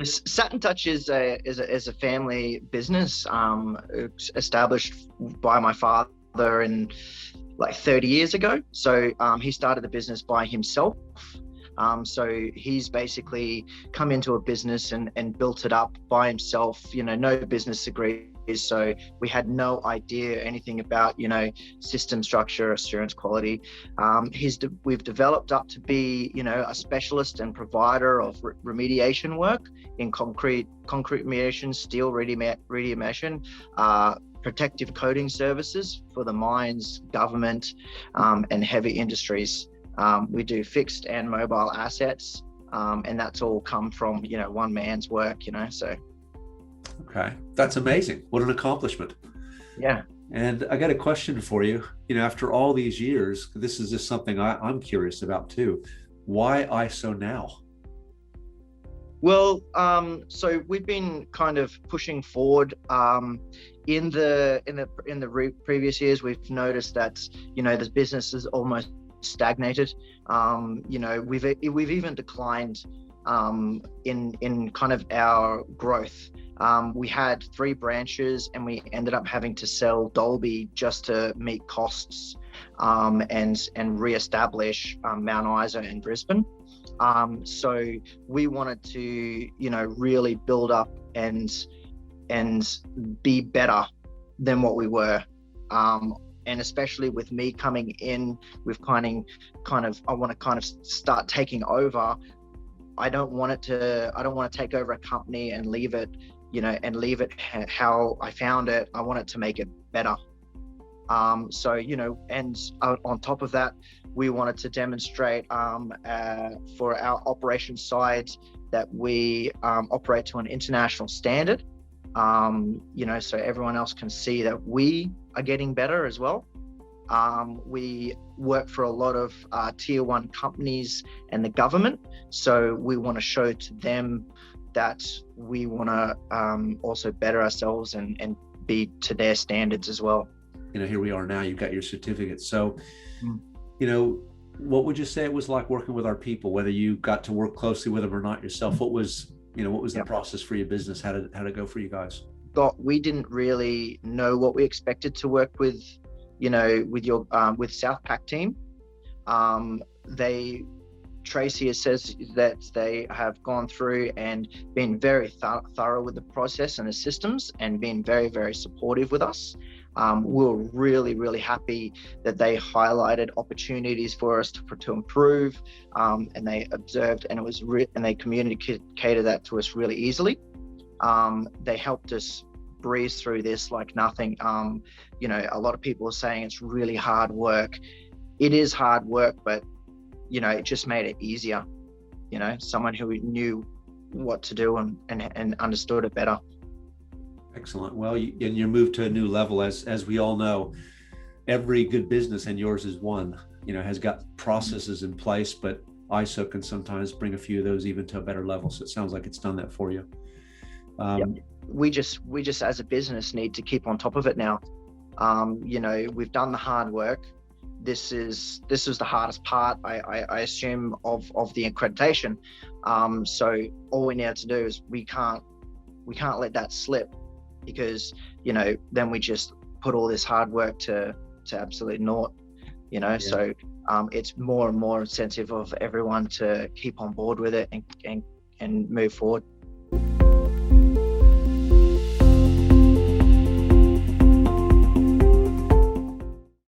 Satintouch is a family business, established by my father in like 30 years ago. So he started the business by himself. So he's basically come into a business and built it up by himself. No business degrees. So we had no idea anything about, system structure, assurance, quality. We've developed up to be, a specialist and provider of remediation work in concrete remediation, steel remediation, protective coating services for the mines, government, and heavy industries. We do fixed and mobile assets, and that's all come from, one man's work, so. Okay, that's amazing. What an accomplishment. Yeah. And I got a question for you. After all these years, this is just something I'm curious about too. Why ISO now? Well, so we've been kind of pushing forward. In the previous years, we've noticed that this business is almost stagnated. We've even declined in kind of our growth. We had 3 branches and we ended up having to sell Dolby just to meet costs, and reestablish Mount Isa and Brisbane. So we wanted to, really build up and be better than what we were. And especially with me coming in with I want to kind of start taking over. I don't want to take over a company and leave it, how I found it. I want it to make it better. So, and on top of that, we wanted to demonstrate for our operations side that we operate to an international standard, so everyone else can see that we are getting better as well. We work for a lot of tier 1 companies and the government, so we want to show to them that we want to also better ourselves and be to their standards as well. Here we are now, you've got your certificate. So, what would you say it was like working with our people, whether you got to work closely with them or not yourself? What was the process for your business? How did it go for you guys? We didn't really know what we expected to work with, with South Pac team. Tracy says that they have gone through and been very thorough with the process and the systems and been very, very supportive with us. We're really, really happy that they highlighted opportunities for us to improve, and they observed, and and they communicated that to us really easily. They helped us breeze through this like nothing. A lot of people are saying it's really hard work. It is hard work, but it just made it easier. Someone who knew what to do and understood it better. Excellent. Well, you moved to a new level, as we all know. Every good business, and yours is one, has got processes in place, but ISO can sometimes bring a few of those even to a better level. So it sounds like it's done that for you. We just as a business need to keep on top of it now. We've done the hard work. This is the hardest part, I assume, of the accreditation. So all we need to do is we can't let that slip, because then we just put all this hard work to absolute naught. So it's more and more incentive of everyone to keep on board with it and move forward.